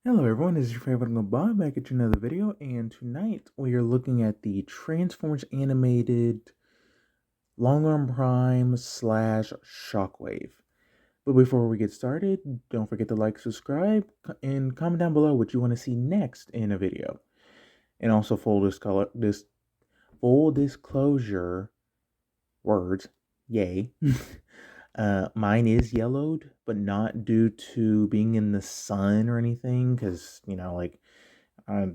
Hello everyone, this is your favorite little Bob back at another video, and tonight we are looking at the Transformers Animated Longarm Prime slash Shockwave. But before we get started, don't forget to like, subscribe, and comment down below what you want to see next in a video. And also full disclosure words, yay. Mine is yellowed, but not due to being in the sun or anything, because I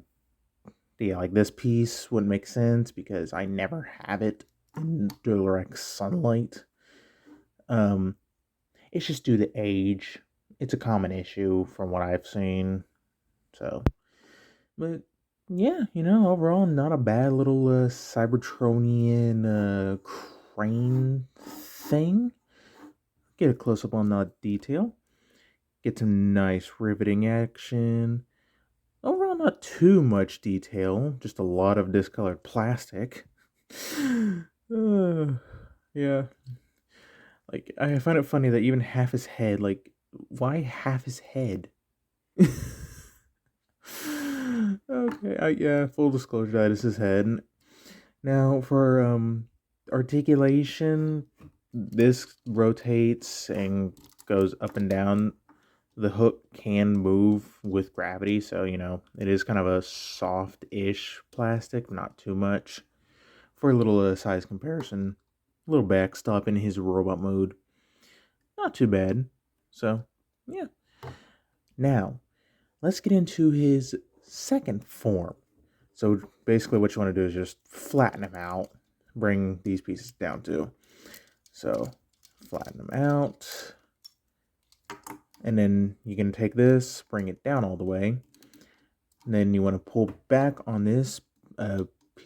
yeah, like this piece wouldn't make sense because I never have it in direct sunlight. Um, it's just due to age. It's a common issue from what I've seen. So, but yeah, overall, not a bad little Cybertronian crane thing. Get a close up on that detail. Get some nice riveting action. Overall, not too much detail, just a lot of discolored plastic. uh, yeah. Like, I find it funny that even half his head, like, why half his head? Okay, yeah, full disclosure, that is his head. Now, for articulation, this rotates and goes up and down. The hook can move with gravity, so it is kind of a soft-ish plastic, not too much. For a little size comparison, a little backstop in his robot mode, not too bad. So, yeah. Now, let's get into his second form. So basically, what you want to do is just flatten him out, bring these pieces down too. So, flatten them out. And then you can take this, bring it down all the way. And then you want to pull back on this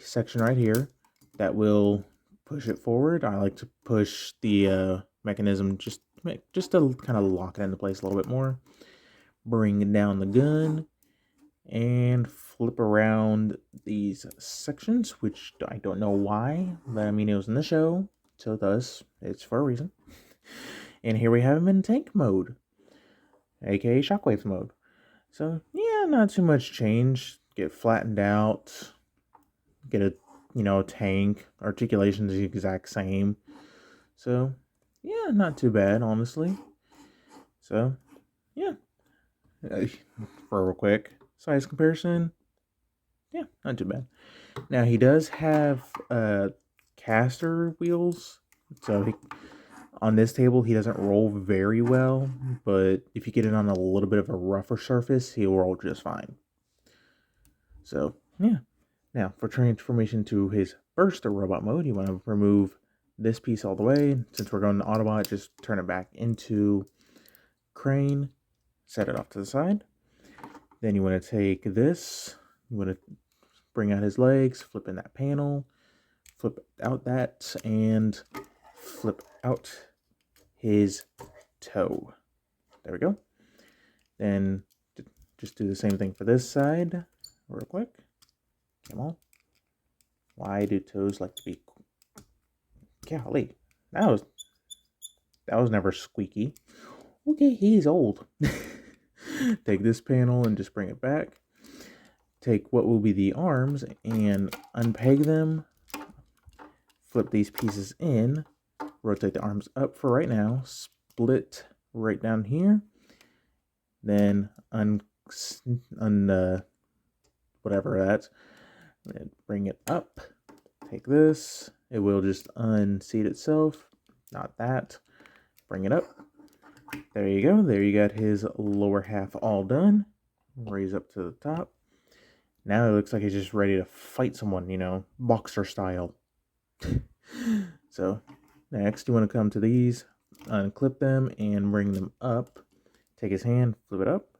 section right here. That will push it forward. I like to push the mechanism just to kind of lock it into place a little bit more. Bring down the gun and flip around these sections, which I don't know why, but I mean it was in the show, so thus it's for a reason. And here we have him in tank mode, aka Shockwave mode. So yeah, not too much change. Get flattened out. Get a tank. Articulation is the exact same. So yeah, not too bad, honestly. So yeah, for a real quick size comparison, yeah, not too bad. Now he does have caster wheels, so on this table he doesn't roll very well, but if you get it on a little bit of a rougher surface, he'll roll just fine. So yeah. Now for transformation to his first robot mode, you want to remove this piece all the way. Since we're going to Autobot, just turn it back into crane, set it off to the side. Then you want to take this, you want to bring out his legs, flip in that panel, flip out that, and flip out his toe. There we go. Then just do the same thing for this side real quick. Come on. Why do toes like to be... Golly, that was never squeaky. Okay, he's old. Take this panel and just bring it back. Take what will be the arms and unpeg them. Flip these pieces in. Rotate the arms up for right now. Split right down here. Then whatever that's. Bring it up. Take this. It will just unseat itself. Not that. Bring it up. There you go. There you got his lower half all done. Raise up to the top. Now it looks like he's just ready to fight someone, boxer style. So, next you want to come to these, unclip them, and bring them up. Take his hand, flip it up,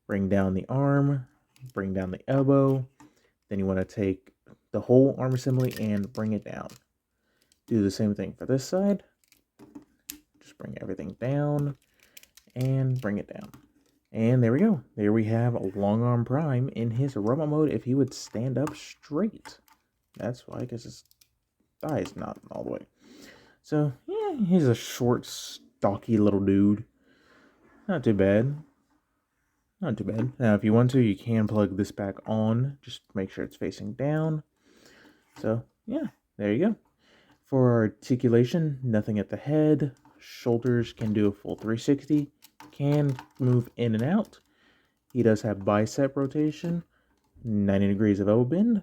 bring down the arm, bring down the elbow. Then you want to take the whole arm assembly and bring it down. Do the same thing for this side. Just bring everything down and bring it down. And there we go. There we have Longarm Prime in his robot mode if he would stand up straight. That's why, because his thigh is not all the way. So, yeah, he's a short, stocky little dude. Not too bad. not too bad. Now, if you want to, you can plug this back on. Just make sure it's facing down. So, yeah, there you go. For articulation, nothing at the head. Shoulders can do a full 360. Can move in and out. He does have bicep rotation. 90 degrees of elbow bend.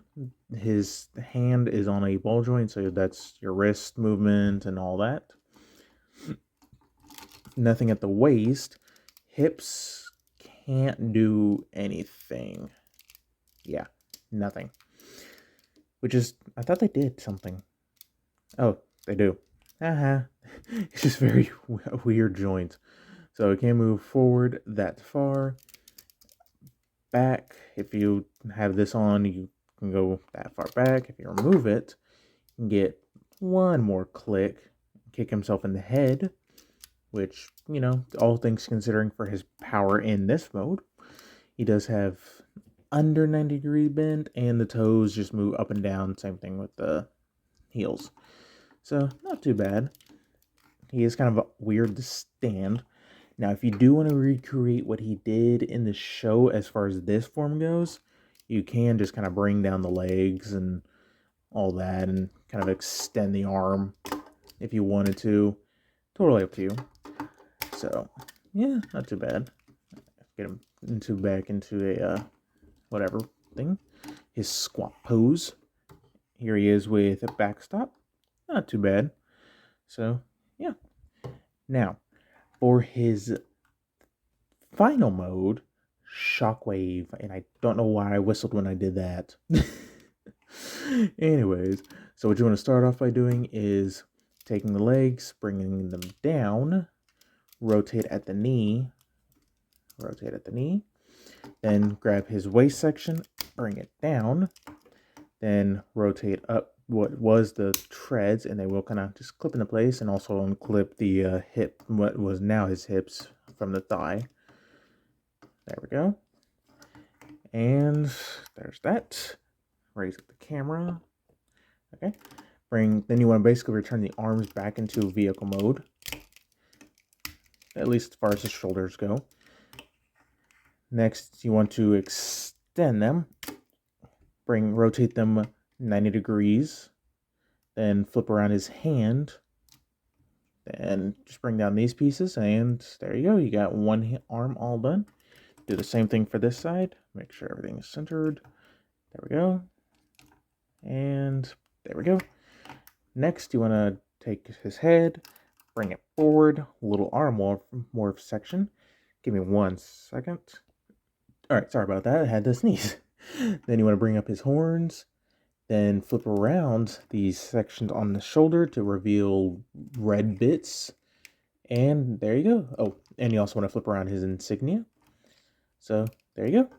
His hand is on a ball joint, so that's your wrist movement and all that. Nothing at the waist. Hips can't do anything. Yeah, nothing. Which is, I thought they did something. Oh, they do. It's just very weird joints. So it can't move forward that far. Back, if you have this on, you can go that far back. If you remove it, you can get one more click, kick himself in the head, which, you know, all things considering for his power in this mode. He does have under 90-degree bend, and the toes just move up and down. Same thing with the heels. So, not too bad. He is kind of weird to stand. Now, if you do want to recreate what he did in the show as far as this form goes, you can just kind of bring down the legs and all that and kind of extend the arm if you wanted to. Totally up to you. So, yeah, not too bad. Get him back into a whatever thing. His squat pose. Here he is with a backstop. Not too bad. So, yeah. Now, for his final mode, Shockwave, and I don't know why I whistled when I did that. Anyways, so what you want to start off by doing is taking the legs, bringing them down, rotate at the knee, then grab his waist section, bring it down, then rotate up what was the treads, and they will kind of just clip into place, and also unclip the hip, what was now his hips from the thigh. There we go. And there's that. Raise up the camera. Okay. Then you want to basically return the arms back into vehicle mode. At least as far as the shoulders go. Next, you want to extend them. Rotate them 90 degrees. Then flip around his hand. Then just bring down these pieces, and there you go. You got one arm all done. Do the same thing for this side. Make sure everything is centered. There we go. And there we go. Next, you want to take his head, bring it forward, little arm morph section. Give me 1 second. All right, sorry about that. I had to sneeze. Then you want to bring up his horns, then flip around these sections on the shoulder to reveal red bits. And there you go. Oh, and you also want to flip around his insignia. So there you go.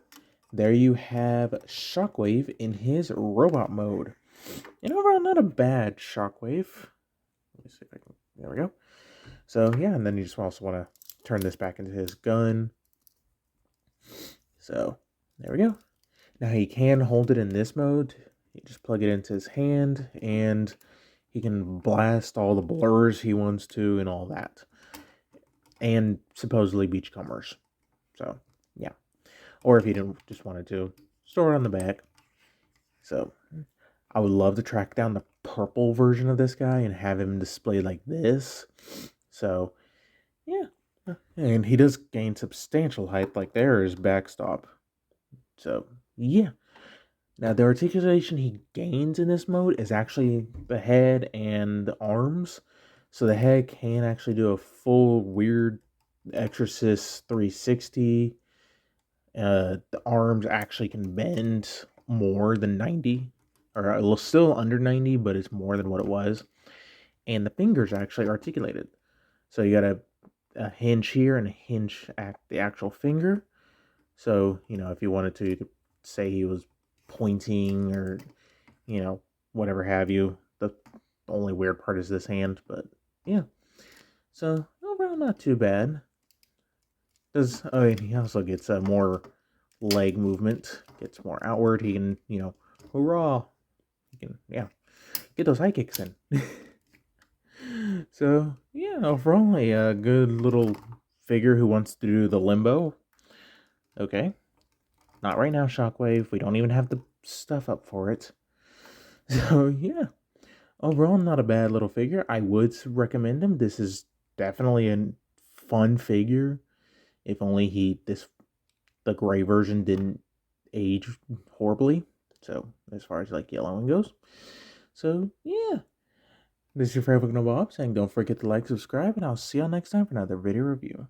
There you have Shockwave in his robot mode. And overall, not a bad Shockwave. Let me see if I can. There we go. So yeah, and then you just also want to turn this back into his gun. So there we go. Now he can hold it in this mode. You just plug it into his hand, and he can blast all the blurs he wants to and all that. And supposedly beachcombers. So yeah. Or if you didn't just wanted to, store it on the back. So I would love to track down the purple version of this guy and have him displayed like this. So yeah. And he does gain substantial height, like there is backstop. So yeah. Now the articulation he gains in this mode is actually the head and the arms. So the head can actually do a full weird Exorcist 360. The arms actually can bend more than 90, or still under 90, but it's more than what it was. And the fingers actually articulated. So you got a hinge here and a hinge at the actual finger. So, you know, if you wanted to, you could say he was pointing or, you know, whatever have you. The only weird part is this hand, but yeah. So, overall, not too bad. He also gets more leg movement, gets more outward. He can, you know, hurrah. He can, yeah, get those high kicks in. So, yeah, overall, a good little figure who wants to do the limbo. Okay. Not right now, Shockwave. We don't even have the stuff up for it. So, yeah. Overall, not a bad little figure. I would recommend him. This is definitely a fun figure. If only the gray version didn't age horribly. So, as far as like yellowing goes. So, yeah. This is your favorite Bob saying don't forget to like, subscribe, and I'll see y'all next time for another video review.